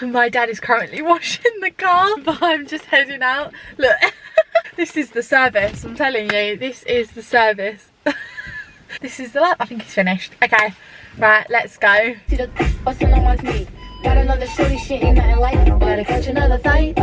My dad is currently washing the car, but I'm just heading out. Look, this is the service. I'm telling you, this is the service. This is the lap. I think it's finished. Okay, right, let's go. Got another shorty, she ain't nothing like it. Better catch another fight.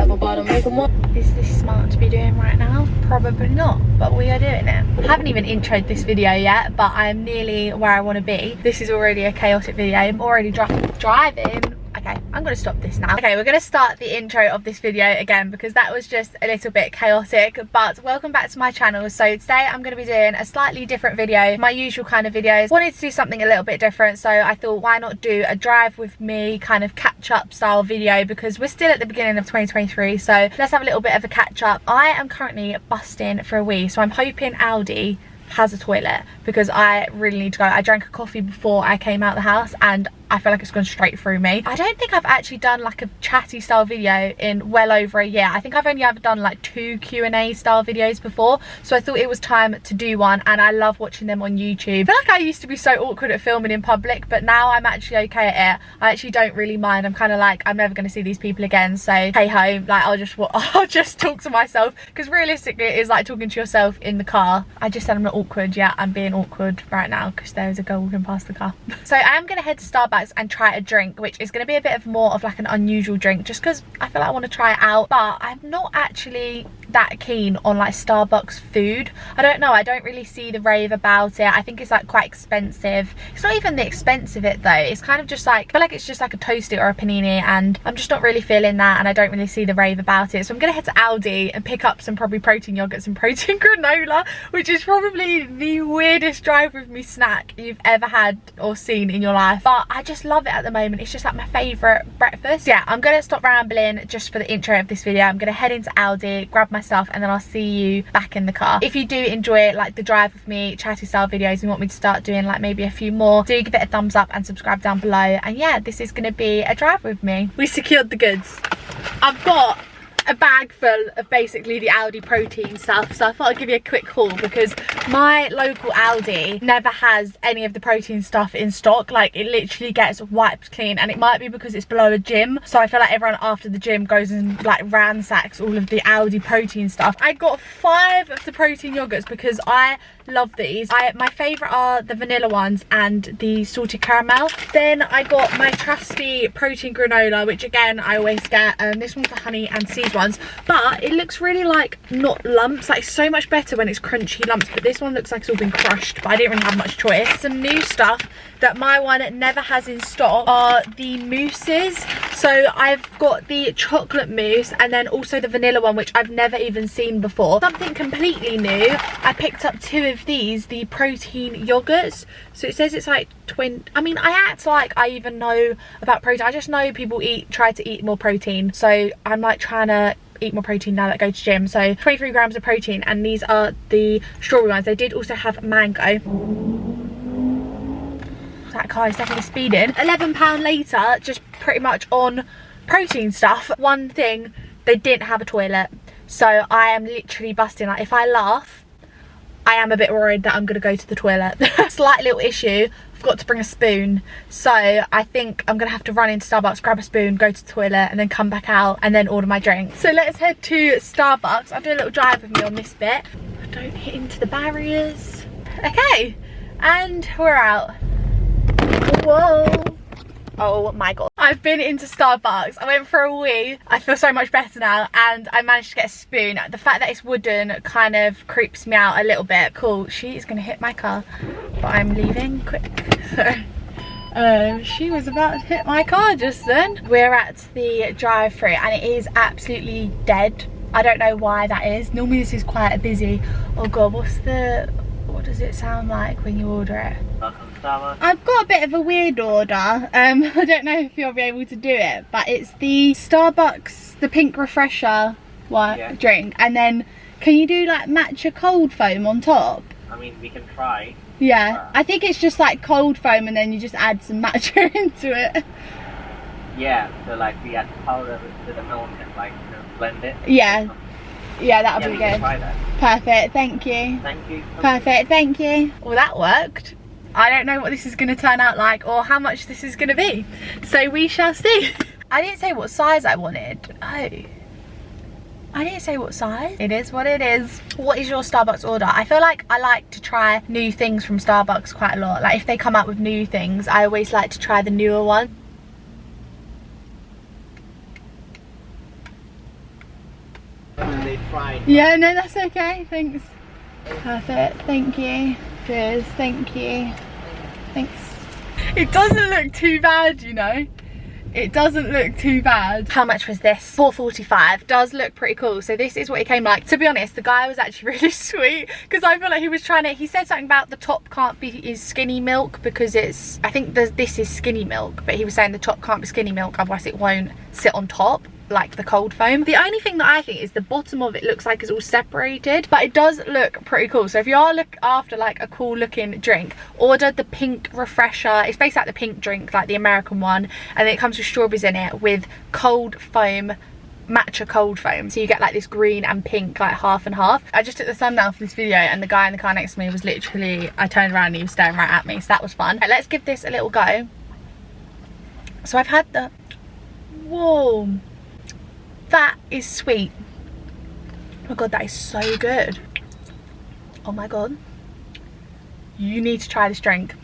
Is this smart to be doing right now? Probably not, but we are doing it. I haven't even introed this video yet, but I'm nearly where I want to be. This is already a chaotic video. I'm already driving. Okay, I'm gonna stop this now. Okay, we're gonna start the intro of this video again because that was just a little bit chaotic, but welcome back to my channel. So today I'm gonna be doing a slightly different video, my usual kind of videos. Wanted to do something a little bit different, so I thought why not do a drive with me kind of catch up style video because we're still at the beginning of 2023, so let's have a little bit of a catch up. I am currently busting for a wee, so I'm hoping Aldi has a toilet because I really need to go. I drank a coffee before I came out the house and I feel like it's gone straight through me. I don't think I've actually done like a chatty style video in well over a year. I think I've only ever done like 2 Q&A style videos before, so I thought it was time to do one, and I love watching them on YouTube. I feel like I used to be so awkward at filming in public, but now I'm actually okay at it. I actually don't really mind. I'm kind of like, I'm never going to see these people again, so hey ho, like I'll just talk to myself, because realistically it is like talking to yourself in the car. I just said I'm not awkward. Yeah, I'm being awkward right now because there's a girl walking past the car. So I am going to head to Starbucks and try a drink, which is going to be a bit of more of like an unusual drink just because I feel like I want to try it out, but I'm not actually that keen on like Starbucks food. I don't know, I don't really see the rave about it. I think it's like quite expensive. It's not even the expensive it though, it's kind of just like, I feel like it's just like a toasty or a panini, and I'm just not really feeling that, and I don't really see the rave about it. So I'm gonna head to Aldi and pick up some probably protein yogurts and protein granola, which is probably the weirdest drive with me snack you've ever had or seen in your life, but I just love it at the moment. It's just like my favourite breakfast. Yeah, I'm gonna stop rambling just for the intro of this video. I'm gonna head into Aldi, grab my stuff, and then I'll see you back in the car. If you do enjoy like the drive with me chatty style videos and want me to start doing like maybe a few more, do give it a thumbs up and subscribe down below. And yeah, this is gonna be a drive with me. We secured the goods. I've got a bag full of basically the Aldi protein stuff, so I thought I'd give you a quick haul because my local Aldi never has any of the protein stuff in stock. Like it literally gets wiped clean, and it might be because it's below a gym, so I feel like everyone after the gym goes and like ransacks all of the Aldi protein stuff. I got 5 of the protein yogurts because I love these. My favourite are the vanilla ones and the salted caramel. Then I got my trusty protein granola, which again I always get. This one's the honey and seeds ones, but it looks really like not lumps. Like so much better when it's crunchy lumps, but this one looks like it's all been crushed, but I didn't really have much choice. Some new stuff that my one never has in stock are the mousses. So I've got the chocolate mousse and then also the vanilla one, which I've never even seen before. Something completely new, I picked up 2 of these, the protein yogurts. So it says it's like I mean, I act like I even know about protein. I just know people try to eat more protein, so I'm like trying to eat more protein now that I go to gym. So 23 grams of protein, and these are the strawberry ones. They did also have mango. That car is definitely speeding. £11 later, just pretty much on protein stuff. One thing, they didn't have a toilet, so I am literally busting. Like if I laugh, I am a bit worried that I'm gonna go to the toilet. Slight little issue, I've got to bring a spoon, so I think I'm gonna have to run into Starbucks, grab a spoon, go to the toilet, and then come back out and then order my drink. So let's head to Starbucks. I'll do a little drive with me on this bit. Don't hit into the barriers. Okay, and we're out. Whoa. Oh my god. I've been into Starbucks. I went for a wee. I feel so much better now, and I managed to get a spoon. The fact that it's wooden kind of creeps me out a little bit. Cool, she is gonna hit my car, but I'm leaving quick. She was about to hit my car just then. We're at the drive-thru and it is absolutely dead. I don't know why that is. Normally this is quite busy. Oh god, what does it sound like when you order it? I've got a bit of a weird order. I don't know if you'll be able to do it, but it's the Starbucks, the pink refresher drink, and then can you do like matcha cold foam on top? I mean, we can try. Yeah, I think it's just like cold foam and then you just add some matcha into it. Yeah, so like we add powder to the milk and like blend it. Yeah. Yeah, that'll be good. Try that. Perfect, thank you. Thank you. Perfect, thank you. Well, that worked. I don't know what this is going to turn out like or how much this is going to be, so we shall see. I didn't say what size I wanted. Oh. I didn't say what size. It is what it is. What is your Starbucks order? I feel like I like to try new things from Starbucks quite a lot. Like if they come out with new things, I always like to try the newer one. Yeah, no, that's okay. Thanks. Perfect. Thank you. Cheers. Thank you. Thanks. It doesn't look too bad, you know. It doesn't look too bad. How much was this? $4.45. Does look pretty cool. So this is what it came like. To be honest, the guy was actually really sweet because I feel like he was trying to, he said something about the top can't be is skinny milk because it's, I think this is skinny milk, but he was saying the top can't be skinny milk, otherwise it won't sit on top like the cold foam. The only thing that I think is the bottom of it looks like it's all separated, but it does look pretty cool. So if you are after like a cool looking drink, order the pink refresher. It's basically like the pink drink, like the American one, and then it comes with strawberries in it with cold foam, matcha cold foam, so you get like this green and pink, like half and half. I just took the thumbnail for this video and the guy in the car next to me was literally, I turned around and he was staring right at me, so that was fun. Right, let's give this a little go. So I've had the, whoa, that is sweet. Oh my god, that is so good. Oh my god, you need to try this drink.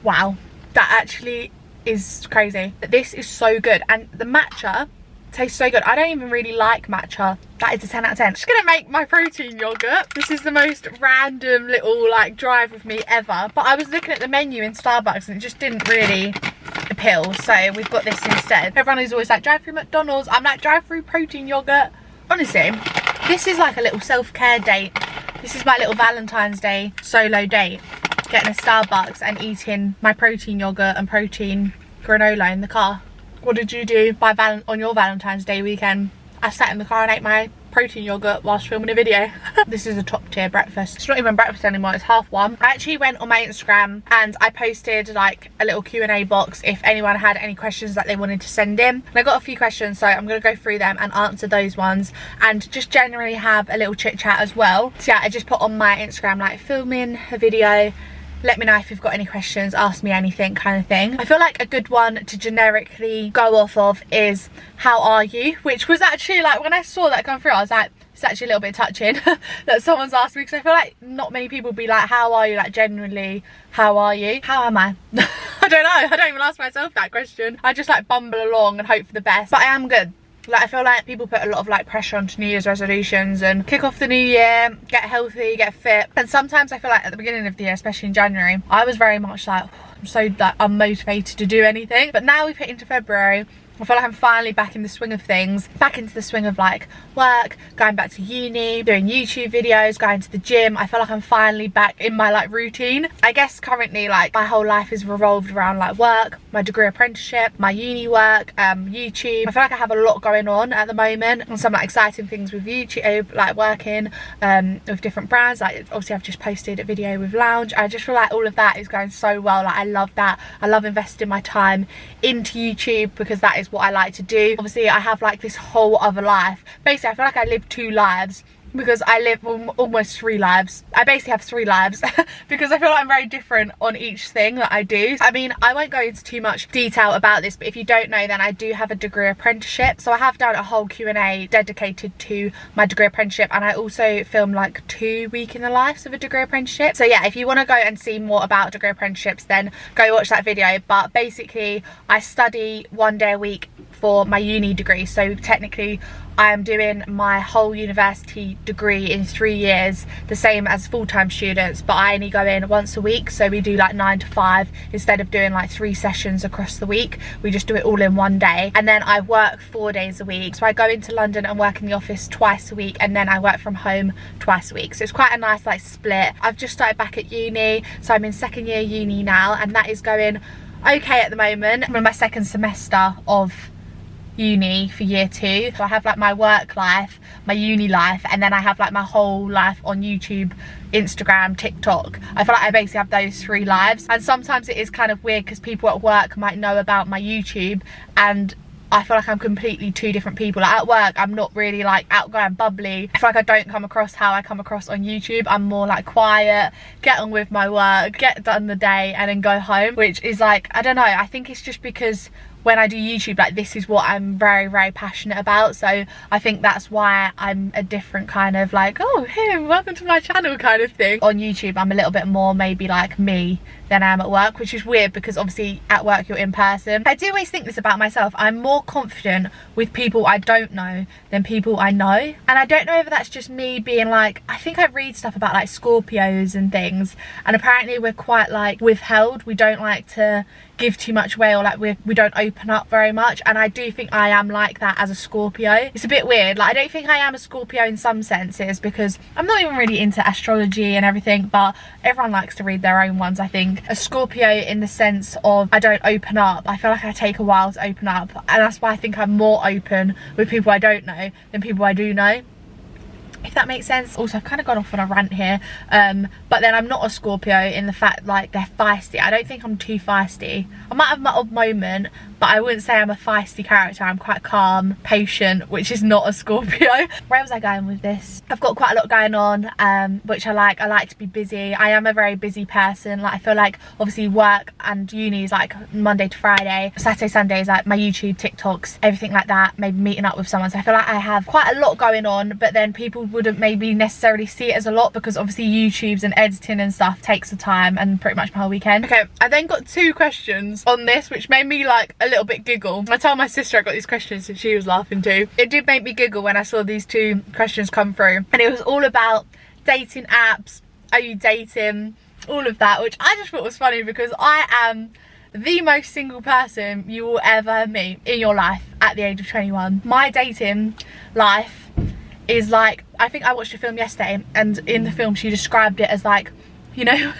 Wow, that actually is crazy. This is so good, and the matcha tastes so good. I don't even really like matcha. That is a 10 out of 10. I'm just gonna make my protein yogurt. This is the most random little like drive with me ever, but I was looking at the menu in Starbucks and it just didn't really appeal, so we've got this instead. Everyone is always like, drive through McDonald's. I'm like, drive through protein yogurt. Honestly, this is like a little self-care date. This is my little Valentine's Day solo date, getting a Starbucks and eating my protein yogurt and protein granola in the car. What did you do on your Valentine's Day weekend? I sat in the car and ate my protein yogurt whilst filming a video. This is a top tier breakfast. It's not even breakfast anymore, it's 1:30. I actually went on my Instagram and I posted like a little Q&A box if anyone had any questions that they wanted to send in. And I got a few questions, so I'm gonna go through them and answer those ones and just generally have a little chit chat as well. So yeah, I just put on my Instagram like filming a video. Let me know if you've got any questions, ask me anything kind of thing. I feel like a good one to generically go off of is, how are you? Which was actually like, when I saw that come through, I was like, it's actually a little bit touching that someone's asked me, because I feel like not many people be like, how are you? Like generally, how are you? How am I? I don't know. I don't even ask myself that question. I just like bumble along and hope for the best. But I am good. Like I feel like people put a lot of like pressure onto New Year's resolutions and kick off the new year, get healthy, get fit. And sometimes I feel like at the beginning of the year, especially in January, I was very much like, I'm so like unmotivated to do anything. But now we've hit into February, I feel like I'm finally back in the swing of things, back into the swing of like work, going back to uni, doing YouTube videos, going to the gym. I feel like I'm finally back in my like routine. I guess currently like my whole life is revolved around like work, my degree apprenticeship, my uni work, YouTube. I feel like I have a lot going on at the moment and some like exciting things with YouTube, like working with different brands. Like obviously I've just posted a video with Lounge. I just feel like all of that is going so well. Like I love that. I love investing my time into YouTube because that is what I like to do. Obviously I have like this whole other life. Basically I feel like I live 2 lives because I live almost 3 lives. I basically have 3 lives because I feel like I'm very different on each thing that I do. I mean, I won't go into too much detail about this, but if you don't know, then I do have a degree apprenticeship. So I have done a whole Q&A dedicated to my degree apprenticeship, and I also film like 2 week in the lives of a degree apprenticeship. So yeah, if you want to go and see more about degree apprenticeships, then go watch that video. But basically I study 1 day a week for my uni degree, so technically I am doing my whole university degree in 3 years, the same as full-time students, but I only go in once a week. So we do like 9 to 5 instead of doing like 3 sessions across the week. We just do it all in 1 day, and then I work 4 days a week. So I go into London and work in the office twice a week, and then I work from home twice a week. So it's quite a nice like split. I've just started back at uni, so I'm in 2nd year uni now, and that is going okay at the moment. I'm in my 2nd semester of uni for year 2. So I have like my work life, my uni life, and then I have like my whole life on YouTube, Instagram, TikTok. I feel like I basically have those 3 lives, and sometimes it is kind of weird because people at work might know about my YouTube and I feel like I'm completely 2 different people. Like at work I'm not really like outgoing, bubbly. I feel like I don't come across how I come across on YouTube. I'm more like quiet, get on with my work, get done the day and then go home, which is like, I don't know, I think it's just because when I do YouTube, like this is what I'm very, very passionate about. So I think that's why I'm a different kind of like, oh, hey, welcome to my channel kind of thing. On YouTube, I'm a little bit more maybe like me than I am at work, which is weird because obviously at work you're in person. I do always think this about myself. I'm more confident with people I don't know than people I know. And I don't know if that's just me being like, I think I read stuff about like Scorpios and things, and apparently we're quite like withheld. We don't like to give too much away, or like we don't open up very much, and I do think I am like that as a Scorpio. It's a bit weird. Like, I don't think I am a Scorpio in some senses because I'm not even really into astrology and everything, but everyone likes to read their own ones. I think a Scorpio in the sense of I don't open up. I feel like I take a while to open up, and that's why I think I'm more open with people I don't know than people I do know, if that makes sense. Also, I've kind of gone off on a rant here, but then I'm not a Scorpio in the fact like they're feisty. I don't think I'm too feisty. I might have my odd moment, but I wouldn't say I'm a feisty character. I'm quite calm, patient, which is not a Scorpio. Where was I going with this? I've got quite a lot going on, which I like. I like to be busy. I am a very busy person. Like, I feel like obviously work and uni is like Monday to Friday. Saturday, Sunday is like my YouTube, TikToks, everything like that. Maybe meeting up with someone. So I feel like I have quite a lot going on, but then people wouldn't maybe necessarily see it as a lot because obviously YouTube's and editing and stuff takes the time and pretty much my whole weekend. Okay, I then got 2 questions on this which made me like a little bit giggle. I told my sister I got these questions and she was laughing too. It did make me giggle when I saw these 2 questions come through, and it was all about dating apps, are you dating, all of that, which I just thought was funny because I am the most single person you will ever meet in your life at the age of 21. My dating life is like, I think I watched a film yesterday, and in the film she described it as like, you know,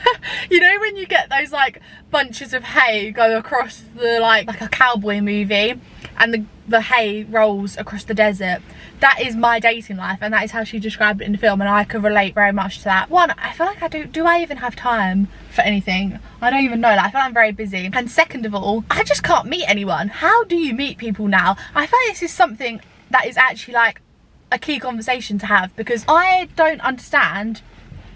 you know when you get those like bunches of hay go across the like a cowboy movie and the hay rolls across the desert. That is my dating life, and that is how she described it in the film, and I could relate very much to that. One, I feel like do I even have time for anything? I don't even know. Like, I feel like I'm very busy. And second of all, I just can't meet anyone. How do you meet people now? I feel like this is something that is actually like a key conversation to have, because I don't understand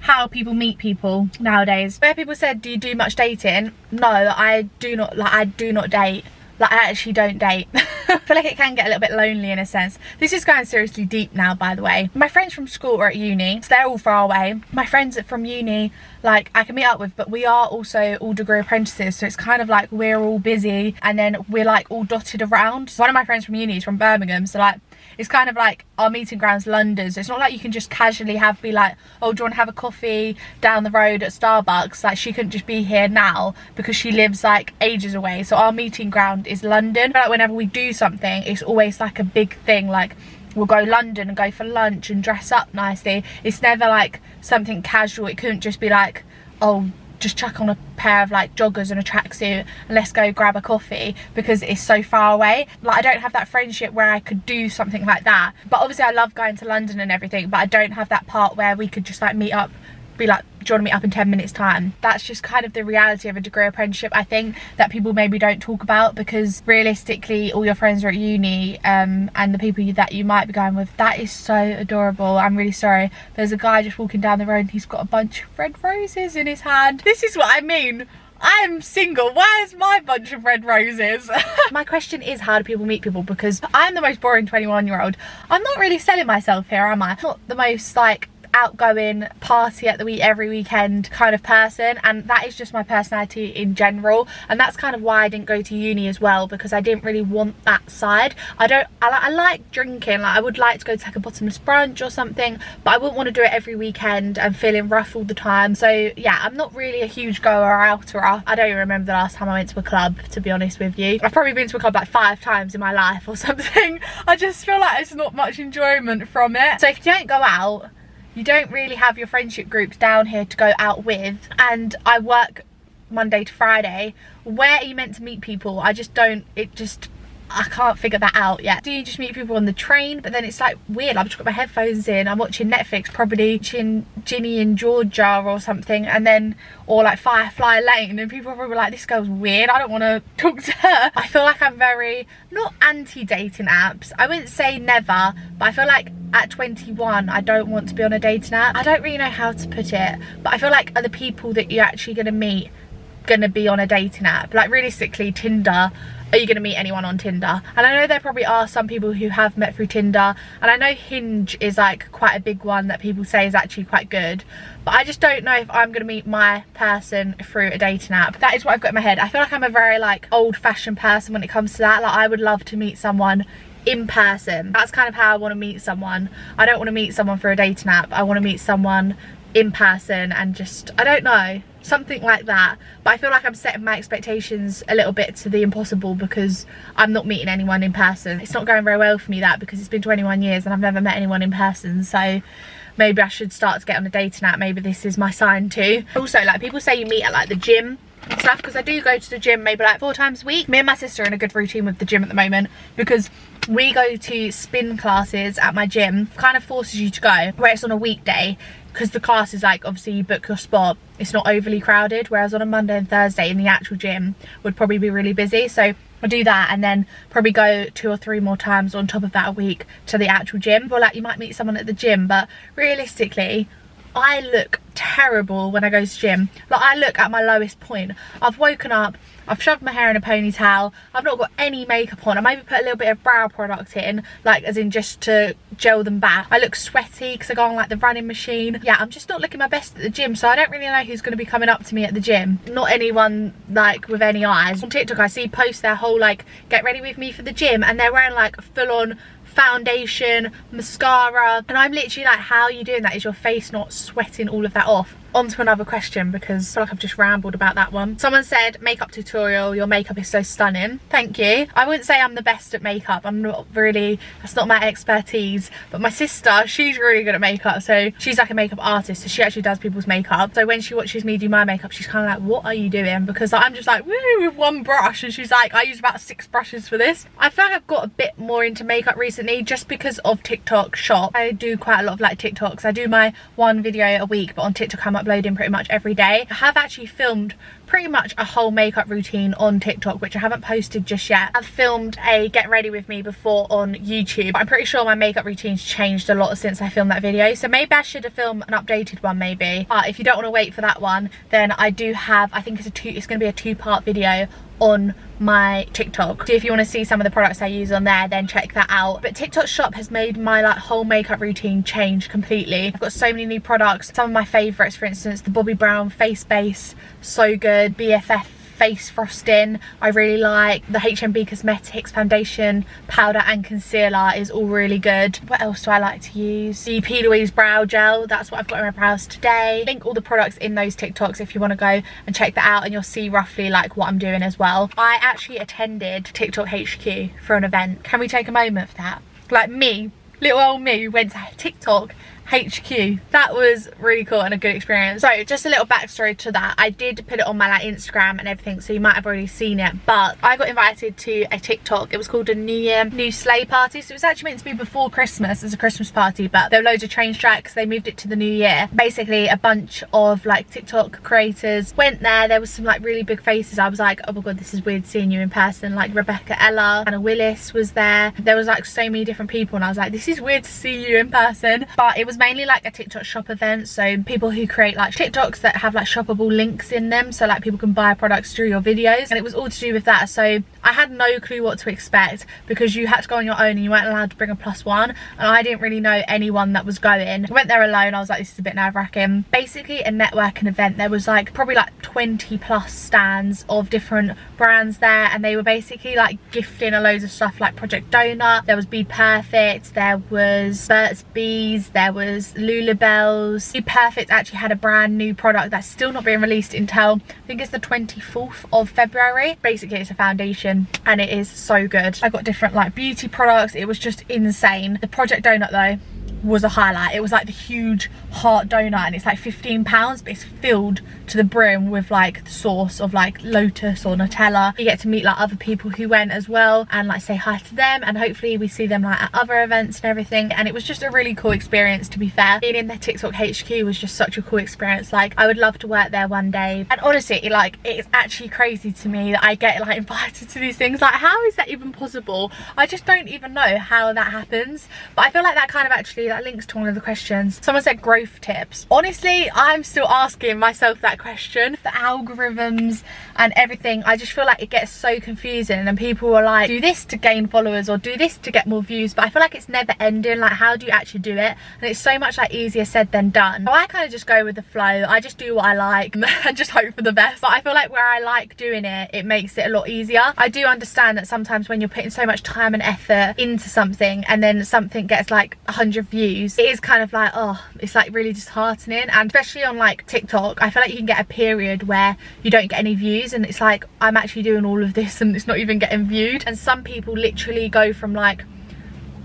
how people meet people nowadays. Where people said, do you do much dating? No, I do not. Like, I do not date. Like, I actually don't date. I feel like it can get a little bit lonely in a sense. This is going seriously deep now, by the way. My friends from school are at uni, so they're all far away. My friends from uni, like, I can meet up with, but we are also all degree apprentices, so it's kind of like we're all busy and then we're like all dotted around. One of my friends from uni is from Birmingham, so like it's kind of like our meeting ground's London, so it's not like you can just casually be like, oh, do you want to have a coffee down the road at Starbucks? Like, she couldn't just be here now because she lives like ages away. So our meeting ground is London. But like, whenever we do something, it's always like a big thing. Like, we'll go London and go for lunch and dress up nicely. It's never like something casual. It couldn't just be like, oh, just chuck on a pair of like joggers and a tracksuit and let's go grab a coffee, because it's so far away. Like, I don't have that friendship where I could do something like that. But obviously I love going to London and everything, but I don't have that part where we could just like meet up, be like, do you want to meet up in 10 minutes time? That's just kind of the reality of a degree apprenticeship, I think, that people maybe don't talk about, because realistically all your friends are at uni, and the people that you might be going with, that is so adorable. I'm really sorry, there's a guy just walking down the road and he's got a bunch of red roses in his hand. This is what I mean. I'm single. Where's my bunch of red roses? My question is, how do people meet people? Because I'm the most boring 21-year-old. I'm not really selling myself here, am I? I'm not the most like outgoing, party at the every weekend kind of person, and that is just my personality in general, and that's kind of why I didn't go to uni as well, because I didn't really want that side. I like drinking. Like, I would like to go to like a bottomless brunch or something, but I wouldn't want to do it every weekend and feeling rough all the time. So yeah, I'm not really a huge goer or outerer. I don't even remember the last time I went to a club, to be honest with you. I've probably been to a club like 5 times in my life or something. I just feel like there's not much enjoyment from it. So if you don't go out, you don't really have your friendship groups down here to go out with, and I work Monday to Friday. Where are you meant to meet people? I can't figure that out yet. Do you just meet people on the train? But then it's like weird. I've just got my headphones in, I'm watching Netflix, probably watching Ginny and Georgia or something, and then, or like Firefly Lane, and people are probably like, this girl's weird, I don't want to talk to her. I feel like I'm very, not anti-dating apps, I wouldn't say never, but I feel like at 21 I don't want to be on a dating app. I don't really know how to put it, but I feel like are the people that you're actually going to meet gonna be on a dating app. Like realistically, Tinder, are you gonna meet anyone on Tinder? And I know there probably are some people who have met through Tinder, and I know Hinge is like quite a big one that people say is actually quite good, but I just don't know if I'm gonna meet my person through a dating app. That is what I've got in my head. I feel like I'm a very like old-fashioned person when it comes to that. Like I would love to meet someone in person. That's kind of how I want to meet someone. I don't want to meet someone through a dating app. I want to meet someone in person and just, I don't know, something like that. But I feel like I'm setting my expectations a little bit to the impossible because I'm not meeting anyone in person. It's not going very well for me, that, because it's been 21 years and I've never met anyone in person. So maybe I should start to get on a dating app. Maybe this is my sign too. Also, like people say you meet at like the gym and stuff, because I do go to the gym maybe like 4 times a week. Me and my sister are in a good routine with the gym at the moment because we go to spin classes at my gym. Kind of forces you to go where it's on a weekday, because the class is like, obviously you book your spot, it's not overly crowded, whereas on a Monday and Thursday in the actual gym would probably be really busy. So I do that and then probably go 2 or 3 more times on top of that a week to the actual gym. Or like you might meet someone at the gym, but realistically I look terrible when I go to the gym. Like I look at my lowest point. I've woken up, I've shoved my hair in a ponytail, I've not got any makeup on, I maybe put a little bit of brow product in, like as in just to gel them back. I look sweaty because I go on like the running machine. Yeah, I'm just not looking my best at the gym, so I don't really know who's going to be coming up to me at the gym. Not anyone like with any eyes. On TikTok I see posts their whole like get ready with me for the gym, and they're wearing like full on foundation, mascara, and I'm literally like, how are you doing that? Is your face not sweating all of that off? On to another question, because I feel like I've just rambled about that one. Someone said, makeup tutorial, your makeup is so stunning. Thank you. I wouldn't say I'm the best at makeup. I'm not really, that's not my expertise. But my sister, she's really good at makeup. So she's like a makeup artist. So she actually does people's makeup. So when she watches me do my makeup, she's kind of like, what are you doing? Because I'm just like, woo, with one brush. And she's like, I use about 6 brushes for this. I feel like I've got a bit more into makeup recently just because of TikTok Shop. I do quite a lot of like TikToks. I do my 1 video a week, but on TikTok I'm uploading pretty much every day. I have actually filmed pretty much a whole makeup routine on TikTok, which I haven't posted just yet. I've filmed a get ready with me before on YouTube. I'm pretty sure my makeup routine's changed a lot since I filmed that video, so maybe I should have filmed an updated one maybe. If you don't want to wait for that one, then I do have, I think it's going to be a 2-part video on my TikTok. So if you want to see some of the products I use on there, then check that out. But TikTok Shop has made my like whole makeup routine change completely. I've got so many new products. Some of my favourites, for instance, the Bobbi Brown face base, so good. BFF face frosting, I really like. The HMB Cosmetics foundation, powder and concealer is all really good. What else do I like to use? The P. Louise brow gel, that's what I've got in my brows today. Link all the products in those TikToks if you want to go and check that out, and you'll see roughly like what I'm doing as well. I actually attended TikTok HQ for an event. Can we take a moment for that? Like me, little old me, went to TikTok HQ. That was really cool and a good experience. So just a little backstory to that. I did put it on my like Instagram and everything, so you might have already seen it, but I got invited to a TikTok. It was called a New Year New Sleigh party. So it was actually meant to be before Christmas as a Christmas party, but there were loads of change tracks. They moved it to the new year. Basically a bunch of like TikTok creators went there. There was some like really big faces. I was like, oh my god, this is weird seeing you in person. Like Rebecca Ella, Anna Willis was there. There was like so many different people, and I was like, this is weird to see you in person. But it was mainly like a TikTok shop event, so people who create like TikToks that have like shoppable links in them, so like people can buy products through your videos, and it was all to do with that. So I had no clue what to expect because you had to go on your own and you weren't allowed to bring a +1, and I didn't really know anyone that was going. I went there alone. I was like, this is a bit nerve-wracking. Basically a networking event. There was like probably like 20+ stands of different brands there, and they were basically like gifting a loads of stuff like Project Donut. There was Be Perfect, there was Burt's Bees, there was Lulabells. Be Perfect actually had a brand new product that's still not being released until I think it's the 24th of February. Basically it's a foundation and it is so good. I got different like beauty products. It was just insane. The Project Donut though was a highlight. It was like the huge heart donut, and it's like £15, but it's filled to the brim with like the sauce of like Lotus or Nutella. You get to meet like other people who went as well and like say hi to them, and hopefully we see them like at other events and everything. And it was just a really cool experience, to be fair. Being in the TikTok HQ was just such a cool experience. Like I would love to work there one day. And honestly, like it's actually crazy to me that I get like invited to these things. Like how is that even possible? I just don't even know how that happens. But I feel like that kind of actually that links to one of the questions. Someone said growth tips. Honestly, I'm still asking myself that question. The algorithms and everything, I just feel like it gets so confusing, and people are like, do this to gain followers or do this to get more views, but I feel like it's never ending. Like, how do you actually do it? And it's so much like easier said than done. So I kind of just go with the flow. I just do what I like and just hope for the best. But I feel like where I like doing it, it makes it a lot easier. I do understand that sometimes when you're putting so much time and effort into something and then something gets like 100 views, it is kind of like, oh, it's like really disheartening. And especially on like TikTok, I feel like you can get a period where you don't get any views, and it's like, I'm actually doing all of this and it's not even getting viewed. And some people literally go from like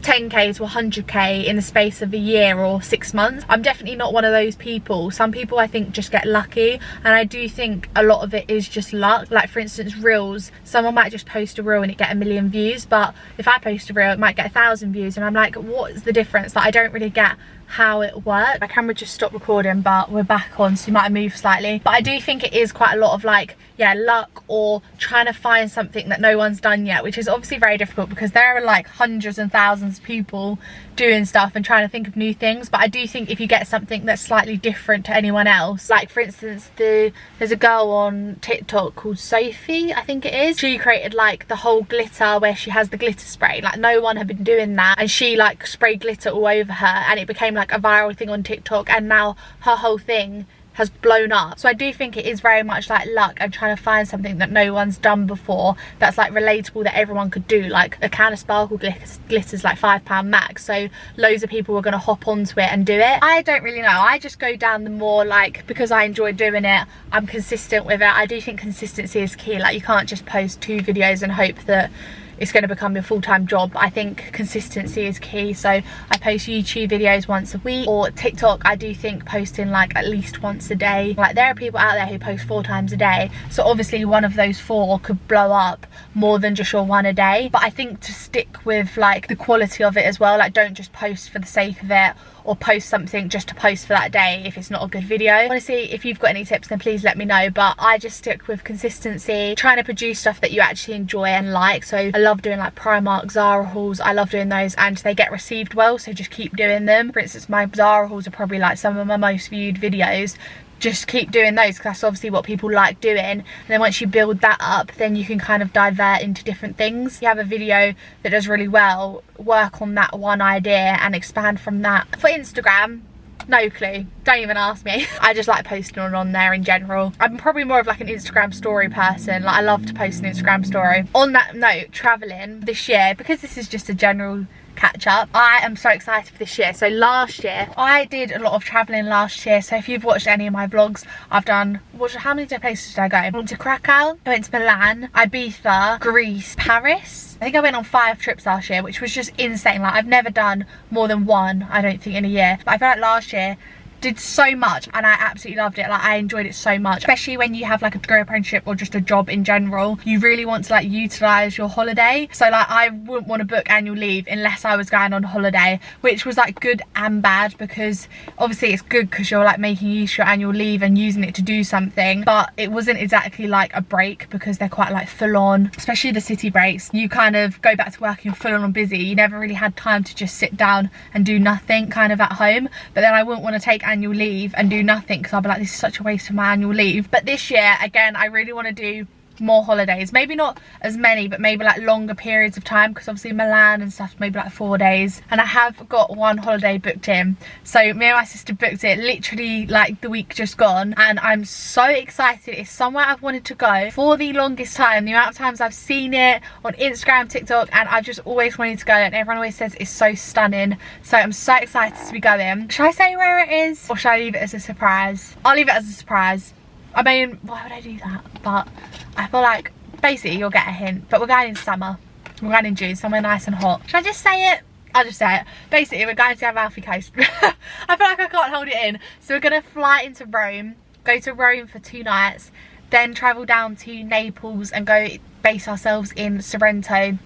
10k to 100k in the space of a year or 6 months. I'm definitely not one of those people. Some people I think just get lucky, and I do think a lot of it is just luck. Like for instance, reels, someone might just post a reel and it get 1 million views, but if I post a reel it might get 1,000 views, and I'm like, what's the difference? Like, I don't really get how it works. My camera just stopped recording, but we're back on, so you might have moved slightly. But I do think it is quite a lot of like, yeah, luck, or trying to find something that no one's done yet, which is obviously very difficult because there are like hundreds and thousands of people doing stuff and trying to think of new things. But I do think if you get something that's slightly different to anyone else, like for instance, there's a girl on TikTok called Sophie, I think it is. She created like the whole glitter where she has the glitter spray. Like no one had been doing that, and she like sprayed glitter all over her, and it became like a viral thing on TikTok, and now her whole thing has blown up. So I do think it is very much like luck and trying to find something that no one's done before that's like relatable, that everyone could do. Like a can of sparkle glitters like £5 max, so loads of people are going to hop onto it and do it. I don't really know, I just go down the more like, because I enjoy doing it, I'm consistent with it. I do think consistency is key. Like you can't just post 2 videos and hope that it's going to become your full-time job. I think consistency is key. So I post YouTube videos once a week, or TikTok I do think posting like at least once a day. Like there are people out there who post 4 times a day, so obviously one of those 4 could blow up more than just your 1 a day. But I think to stick with like the quality of it as well. Like don't just post for the sake of it, or post something just to post for that day if it's not a good video. Honestly, if you've got any tips then please let me know, but I just stick with consistency, trying to produce stuff that you actually enjoy and like. So I love doing like Primark, Zara hauls, I love doing those, and they get received well, so just keep doing them. For instance, my Zara hauls are probably like some of my most viewed videos. Just keep doing those because that's obviously what people like doing, and then once you build that up, then you can kind of divert into different things. If you have a video that does really well, work on that one idea and expand from that. For Instagram, no clue, don't even ask me. I just like posting on there in general. I'm probably more of like an Instagram story person. Like I love to post an Instagram story. On that note, traveling this year, because this is just a general catch up, I am so excited for this year. So last year I did a lot of traveling last year. So if you've watched any of my vlogs, I've done, how many places did I go? I went to Krakow, I went to Milan, Ibiza, Greece, Paris. I think I went on 5 trips last year, which was just insane. Like I've never done more than 1, I don't think, in a year. But I feel like last year did so much and I absolutely loved it. Like I enjoyed it so much, especially when you have like a degree apprenticeship or just a job in general. You really want to like utilize your holiday. So like I wouldn't want to book annual leave unless I was going on holiday, which was like good and bad, because obviously it's good because you're like making use of your annual leave and using it to do something, but it wasn't exactly like a break because they're quite like full on, especially the city breaks. You kind of go back to work and you're full on busy. You never really had time to just sit down and do nothing kind of at home. But then I wouldn't want to take annual leave and do nothing because I'll be like, this is such a waste of my annual leave. But this year again, I really want to do more holidays, maybe not as many, but maybe like longer periods of time, because obviously Milan and stuff maybe like 4 days, and I have got 1 holiday booked in. So me and my sister booked it literally like the week just gone, and I'm so excited. It's somewhere I've wanted to go for the longest time. The amount of times I've seen it on Instagram, TikTok, and I've just always wanted to go, and everyone always says it's so stunning. So I'm so excited to be going. Should I say where it is, or should I leave it as a surprise? I'll leave it as a surprise. I mean, why would I do that? But I feel like basically you'll get a hint. But we're going in summer. We're going in June, somewhere nice and hot. Should I just say it? I'll just say it. Basically, we're going to the Amalfi Coast. I feel like I can't hold it in. So we're going to fly into Rome, go to Rome for 2 nights, then travel down to Naples and go base ourselves in Sorrento,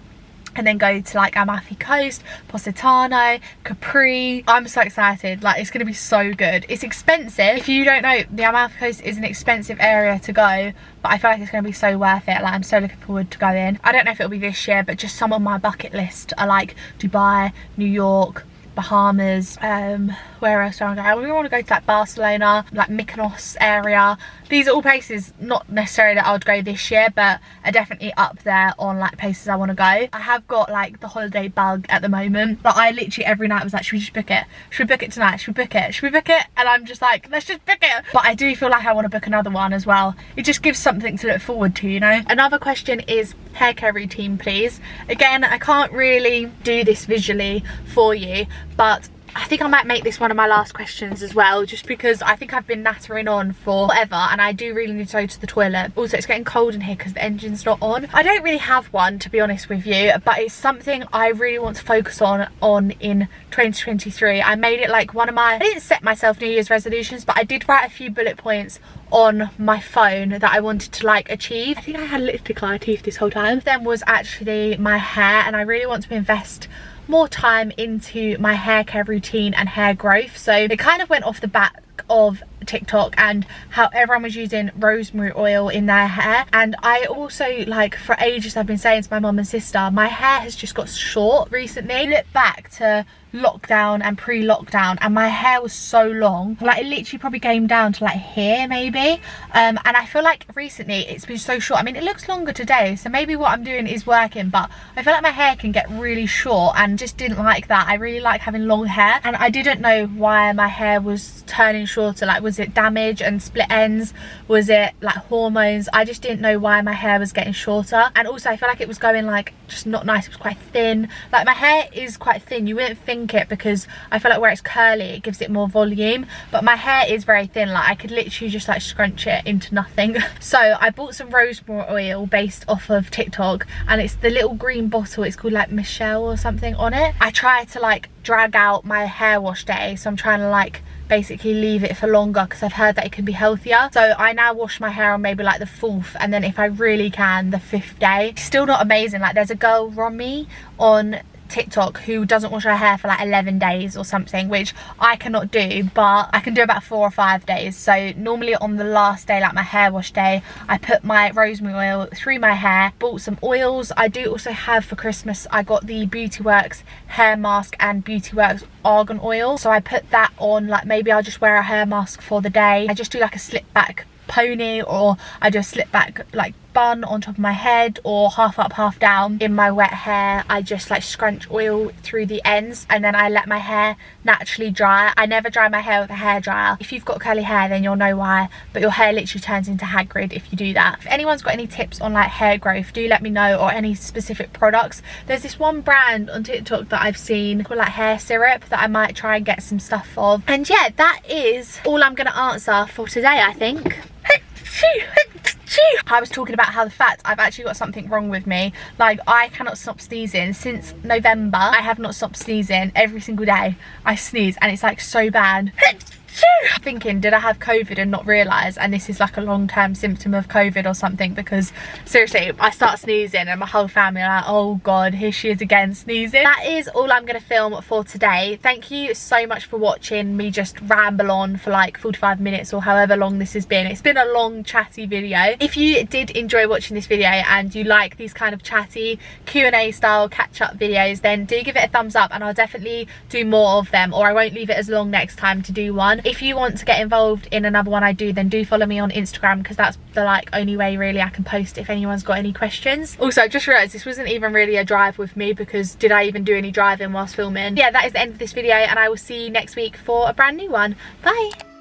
and then go to like Amalfi Coast, Positano, Capri. I'm so excited. Like it's gonna be so good. It's expensive. If you don't know, the Amalfi Coast is an expensive area to go, but I feel like it's gonna be so worth it. Like I'm so looking forward to going. I don't know if it'll be this year, but just some on my bucket list are like Dubai, New York, Bahamas. Where else do I want to go? I really want to go to like Barcelona, like Mykonos area. These are all places not necessarily that I would go this year, but are definitely up there on like places I want to go. I have got like the holiday bug at the moment, but I literally every night was like, should we just book it? Should we book it tonight? Should we book it? Should we book it? And I'm just like, let's just book it. But I do feel like I want to book another one as well. It just gives something to look forward to, you know? Another question is hair care routine, please. Again, I can't really do this visually for you, but I think I might make this one of my last questions as well, just because I think I've been nattering on for forever and I do really need to go to the toilet. Also, it's getting cold in here because the engine's not on. I don't really have one, to be honest with you, but it's something I really want to focus on in 2023. I made it like one of my, I didn't set myself New Year's resolutions, but I did write a few bullet points on my phone that I wanted to like achieve. I think I had lipstick on my teeth this whole time. Then was actually my hair, and I really want to invest more time into my hair care routine and hair growth. So it kind of went off the back of TikTok and how everyone was using rosemary oil in their hair, and I also, like, for ages I've been saying to my mum and sister, my hair has just got short recently. Look back to lockdown and pre-lockdown and my hair was so long, like it literally probably came down to like here maybe, and I feel like recently it's been so short. I mean, it looks longer today, so maybe what I'm doing is working, but I feel like my hair can get really short and just didn't like that. I really like having long hair, and I didn't know why my hair was turning shorter. Like, was it damage and split ends? Was it like hormones? I just didn't know why my hair was getting shorter. And also I feel like it was going like just not nice. It was quite thin. Like, my hair is quite thin. You wouldn't think it because I feel like where it's curly it gives it more volume, but my hair is very thin. Like, I could literally just like scrunch it into nothing. So I bought some rosemary oil based off of TikTok, and it's the little green bottle. It's called like Michelle or something on it. I try to like drag out my hair wash day, so I'm trying to like basically leave it for longer because I've heard that it can be healthier. So I now wash my hair on maybe like the 4th, and then if I really can, the 5th day. Still not amazing. Like, there's a girl, Romy, on TikTok who doesn't wash her hair for like 11 days or something, which I cannot do, but I can do about 4 or 5 days. So normally on the last day, like my hair wash day, I put my rosemary oil through my hair. Bought some oils. I do also have for Christmas, I got the Beauty Works hair mask and Beauty Works argan oil, so I put that on. Like, maybe I'll just wear a hair mask for the day. I just do like a slip back pony, or I just slip back like bun on top of my head, or half up half down. In my wet hair I just like scrunch oil through the ends, and then I let my hair naturally dry. I never dry my hair with a hairdryer. If you've got curly hair then you'll know why, but your hair literally turns into Hagrid if you do that. If anyone's got any tips on like hair growth, do let me know, or any specific products. There's this one brand on TikTok that I've seen called like hair syrup that I might try and get some stuff of. And yeah, that is all I'm gonna answer for today, I think. I was talking about how the fact I've actually got something wrong with me. Like, I cannot stop sneezing. Since November I have not stopped sneezing. Every single day I sneeze, and it's like so bad. Thinking, did I have COVID and not realise, and this is like a long-term symptom of COVID or something? Because seriously, I start sneezing and my whole family are like, oh god, here she is again sneezing. That is all I'm going to film for today. Thank you so much for watching me just ramble on for like 45 minutes or however long this has been. It's been a long chatty video. If you did enjoy watching this video and you like these kind of chatty Q&A style catch-up videos, then do give it a thumbs up and I'll definitely do more of them, or I won't leave it as long next time to do one. If you want to get involved in another one I do, then do follow me on Instagram, because that's the like only way really I can post if anyone's got any questions. Also, I just realised this wasn't even really a drive with me, because did I even do any driving whilst filming? Yeah, that is the end of this video, and I will see you next week for a brand new one. Bye.